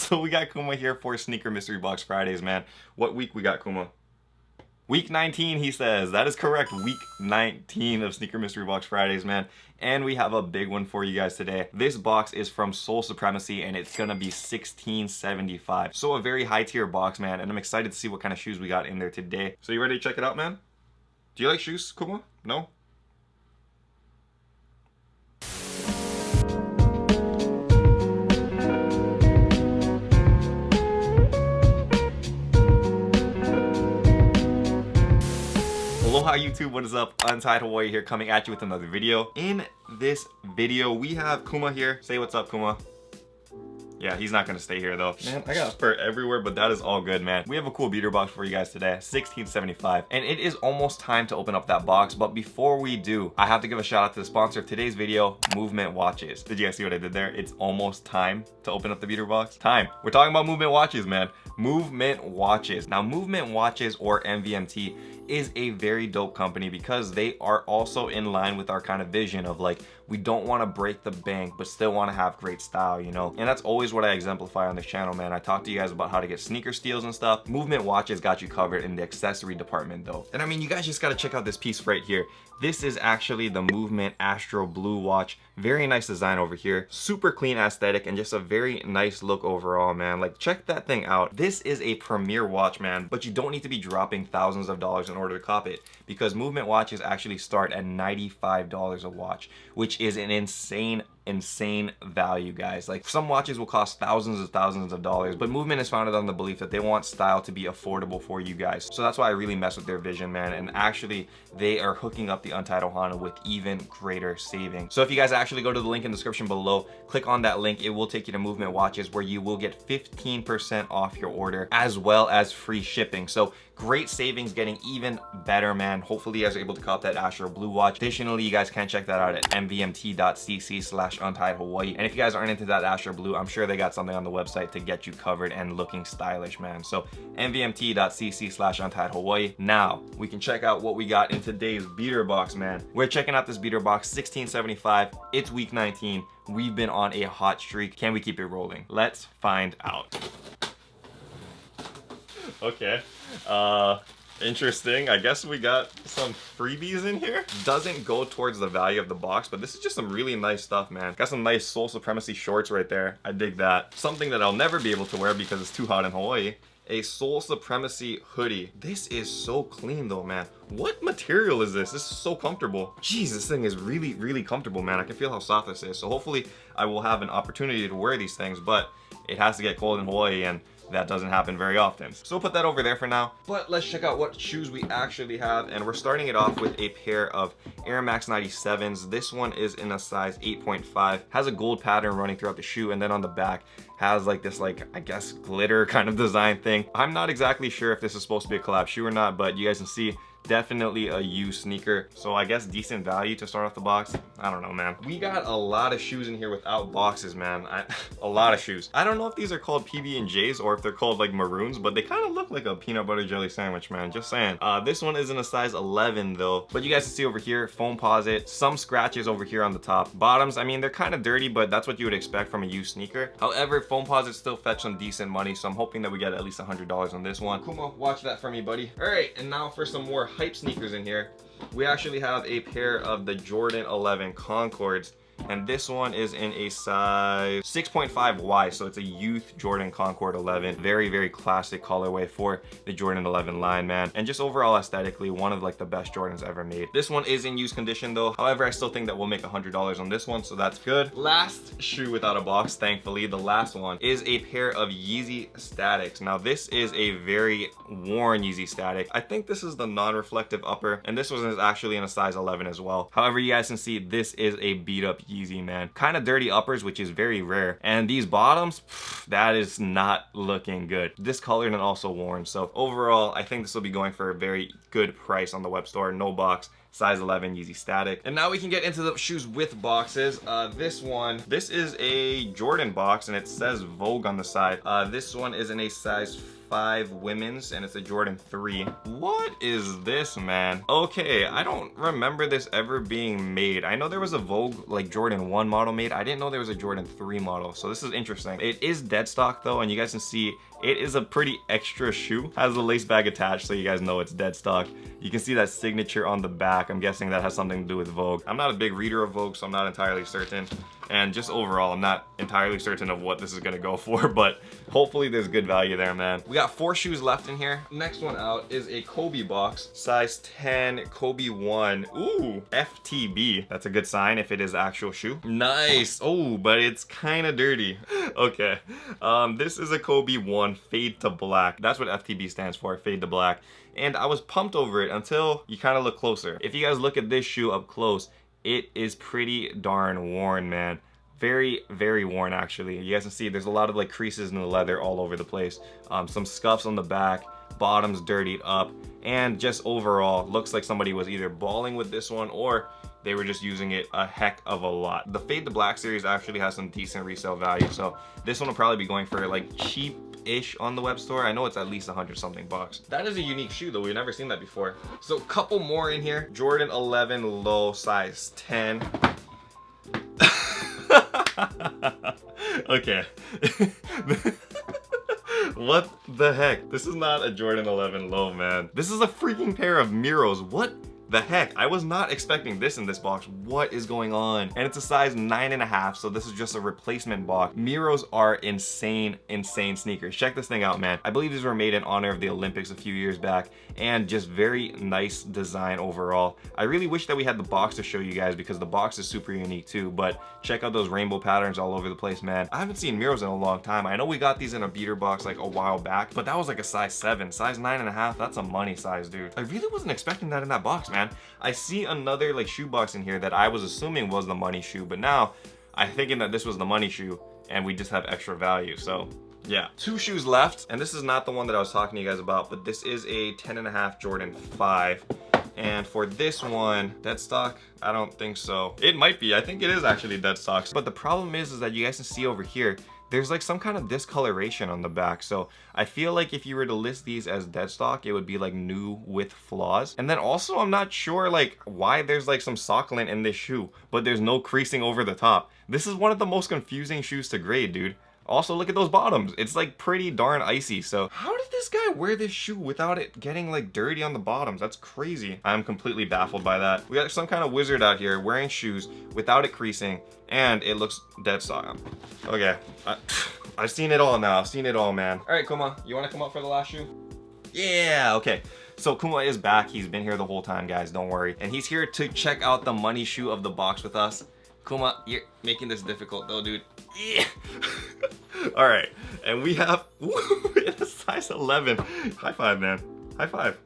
So we got Kuma here for Sneaker Mystery Box Fridays, man. What week we got, Kuma? Week 19, he says. That is correct. Week 19 of Sneaker Mystery Box Fridays, man. And we have a big one for you guys today. This box is from Supremacy, and it's gonna be $16.75. So a very high tier box, man. And I'm excited to see what kind of shoes we got in there today. So you ready to check it out, man? Do you like shoes, Kuma? No? Aloha YouTube, what is up? Untitled Chapter here, coming at you with another video. In this video, we have Kuma here. Say what's up, Kuma. Yeah, he's not gonna stay here though. Man, I got fur everywhere, but that is all good, man. We have a cool beater box for you guys today, $16.75. And it is almost time to open up that box, but before we do, I have to give a shout out to the sponsor of today's video, Movement Watches. Did you guys see what I did there? It's almost time to open up the beater box. Time. We're talking about Movement Watches, man. Movement Watches. Now, Movement Watches, or MVMT, is a very dope company because they are also in line with our kind of vision of like, we don't want to break the bank but still want to have great style, you know? And that's always what I exemplify on this channel, man. I talk to you guys about how to get sneaker steals and stuff. Movement Watches got you covered in the accessory department though. And I mean, you guys just got to check out this piece right here. This is actually the Movement Astro Blue watch. Very nice design over here. Super clean aesthetic and just a very nice look overall, man. Like, check that thing out. This is a premier watch, man, but you don't need to be dropping thousands of dollars in order to cop it, because Movement watches actually start at $95 a watch, which is an insane value, guys. Like, some watches will cost thousands of dollars, but Movement is founded on the belief that they want style to be affordable for you guys. So that's why I really mess with their vision, man. And actually, they are hooking up the Untitled Chapter with even greater savings. So if you guys actually go to the link in the description below, click on that link, it will take you to Movement Watches, where you will get 15% off your order as well as free shipping. So great savings, getting even better, man. Hopefully you guys are able to cop that Astro Blue watch. Additionally, you guys can check that out at mvmt.cc/Untitled. And if you guys aren't into that Astro Blue, I'm sure they got something on the website to get you covered and looking stylish, man. So mvmt.cc/Untitled. Now we can check out what we got in today's beater box, man. We're checking out this beater box, $16.75. It's week 19. We've been on a hot streak. Can we keep it rolling? Let's find out. Okay. Interesting. I guess we got some freebies in here. Doesn't go towards the value of the box, but this is just some really nice stuff, man. Got some nice Supremacy shorts right there. I dig that. Something that I'll never be able to wear because it's too hot in Hawaii. A Supremacy hoodie. This is so clean though, man. What material is this? This is so comfortable. Jeez, this thing is really comfortable, man. I can feel how soft this is. So hopefully I will have an opportunity to wear these things, but it has to get cold in Hawaii, and that doesn't happen very often. So we'll put that over there for now. But let's check out what shoes we actually have. And we're starting it off with a pair of Air Max 97s. This one is in a size 8.5. Has a gold pattern running throughout the shoe, and then on the back has like this, like, I guess glitter kind of design thing. I'm not exactly sure if this is supposed to be a collab shoe or not, but you guys can see definitely a used sneaker. So I guess decent value to start off the box. I don't know, man. We got a lot of shoes in here without boxes, man. A lot of shoes. I don't know if these are called PB&Js or if they're called like maroons, but they kind of look like a peanut butter jelly sandwich, man. Just saying. This one is in a size 11 though. But you guys can see over here, Foamposite, some scratches over here on the top. Bottoms, I mean, they're kind of dirty, but that's what you would expect from a used sneaker. However, Foamposite still fetch some decent money, so I'm hoping that we get at least $100 on this one. Kuma, watch that for me, buddy. All right, and now for some more hype sneakers in here. We actually have a pair of the Jordan 11 Conchords, and this one is in a size 6.5Y, so it's a youth Jordan Concord 11. Very classic colorway for the Jordan 11 line, man. And just overall aesthetically, one of like the best Jordans ever made. This one is in used condition though. However, I still think that we'll make $100 on this one, so that's good. Last shoe without a box, thankfully, the last one, is a pair of Yeezy Statics. Now this is a very worn Yeezy Static. I think this is the non-reflective upper, and this one is actually in a size 11 as well. However, you guys can see this is a beat up Yeezy, man. Kind of dirty uppers, which is very rare. And these bottoms, that is not looking good. Discolored and also worn. So overall, I think this will be going for a very good price on the web store. No box. Size 11 Yeezy Static. And now we can get into the shoes with boxes. This is a Jordan box, and it says Vogue on the side. This one is in a size 5 women's, and it's a Jordan 3. What is this, man? Okay, I don't remember this ever being made. I know there was a Vogue like Jordan 1 model made. I didn't know there was a Jordan 3 model, so this is interesting. It is dead stock though, and you guys can see it is a pretty extra shoe. Has a lace bag attached, so you guys know it's dead stock. You can see that signature on the back. I'm guessing that has something to do with Vogue. I'm not a big reader of Vogue, so I'm not entirely certain. And just overall, I'm not entirely certain of what this is gonna go for, but hopefully there's good value there, man. We got 4 shoes left in here. Next one out is a Kobe box, size 10, Kobe 1. Ooh, FTB. That's a good sign if it is actual shoe. Nice. Oh, but it's kind of dirty. Okay. This is a Kobe 1 fade to black. That's what FTB stands for, fade to black. And I was pumped over it until you kind of look closer. If you guys look at this shoe up close, it is pretty darn worn, man. Very, very worn, actually. You guys can see there's a lot of like creases in the leather all over the place. Some scuffs on the back, bottoms dirtied up, and just overall looks like somebody was either balling with this one or they were just using it a heck of a lot. The Fade to Black series actually has some decent resale value, so this one will probably be going for like cheap-ish on the web store. I know it's at least 100 something bucks. That is a unique shoe though, we've never seen that before. So a couple more in here. Jordan 11 low, size 10. Okay. What the heck? This is not a Jordan 11 low, man. This is a freaking pair of Miros. What the heck? I was not expecting this in this box. What is going on? And it's a size 9.5, so this is just a replacement box. Miros are insane, insane sneakers. Check this thing out, man. I believe these were made in honor of the Olympics a few years back, and just very nice design overall. I really wish that we had the box to show you guys because the box is super unique too, but check out those rainbow patterns all over the place, man. I haven't seen Miros in a long time. I know we got these in a beater box like a while back, but that was like a size 7. Size 9.5, that's a money size, dude. I really wasn't expecting that in that box, man. I see another like shoe box in here that I was assuming was the money shoe, but now I'm thinking that this was the money shoe and we just have extra value. So yeah, 2 shoes left, and this is not the one that I was talking to you guys about, but this is a 10.5 Jordan 5. And for this one, dead stock? I don't think so. It might be. I think it is actually dead stock. But the problem is that you guys can see over here, there's like some kind of discoloration on the back. So I feel like if you were to list these as dead stock, it would be like new with flaws. And then also, I'm not sure like why there's like some sock lint in this shoe, but there's no creasing over the top. This is one of the most confusing shoes to grade, dude. Also, look at those bottoms. It's like pretty darn icy. So how did this guy wear this shoe without it getting like dirty on the bottoms? That's crazy. I'm completely baffled by that. We got some kind of wizard out here wearing shoes without it creasing, and it looks dead stock. Okay, I've seen it all now. I've seen it all, man. All right, Kuma, you want to come up for the last shoe? Yeah, okay. So Kuma is back. He's been here the whole time, guys. Don't worry. And he's here to check out the money shoe of the box with us. Kuma, you're making this difficult though, dude. Yeah. All right, and we have a size 11. High five, man. High five.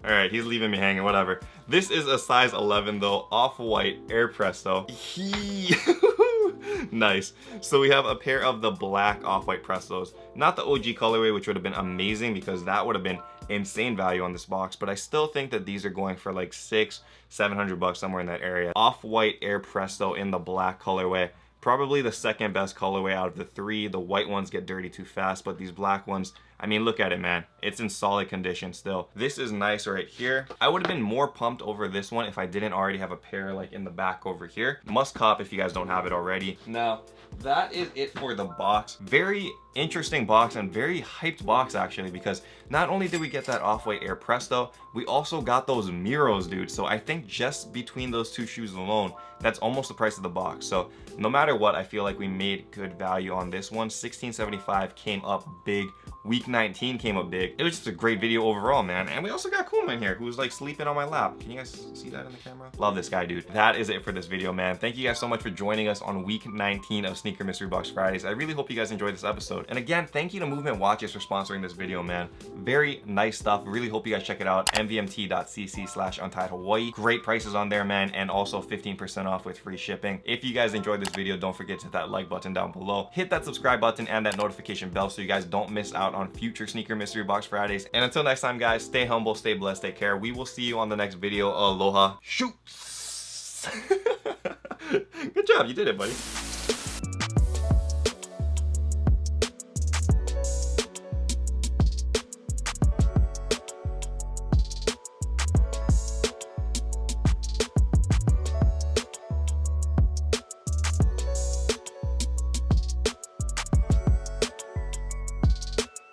All right, he's leaving me hanging, whatever. This is a size 11 though, off-white Air Presto. Nice. So we have a pair of the black off-white Prestos. Not the OG colorway, which would have been amazing because that would have been insane value on this box, but I still think that these are going for like $600-700 bucks, somewhere in that area. Off-white Air Presto in the black colorway. Probably the second best colorway out of the 3. The white ones get dirty too fast, but these black ones, I mean, look at it, man. It's in solid condition still. This is nice right here. I would have been more pumped over this one if I didn't already have a pair like in the back over here. Must cop if you guys don't have it already. Now, that is it for the box. Very interesting box and very hyped box actually, because not only did we get that off-white Air Presto, we also got those Miros, dude. So I think just between those 2 shoes alone, that's almost the price of the box. So no matter what, I feel like we made good value on this one. $16.75 came up big. Week 19 came up big. It was just a great video overall, man. And we also got Kuma in here, who's like sleeping on my lap. Can you guys see that in the camera? Love this guy, dude. That is it for this video, man. Thank you guys so much for joining us on week 19 of Sneaker Mystery Box Fridays. I really hope you guys enjoyed this episode. And again, thank you to Movement Watches for sponsoring this video, man. Very nice stuff. Really hope you guys check it out. mvmt.cc/UntitledHawaii. Great prices on there, man. And also 15% off with free shipping. If you guys enjoyed this video, don't forget to hit that like button down below. Hit that subscribe button and that notification bell so you guys don't miss out on future Sneaker Mystery Box Fridays. And until next time, guys, stay humble, stay blessed, take care. We will see you on the next video. Aloha. Shoots. Good job. You did it, buddy.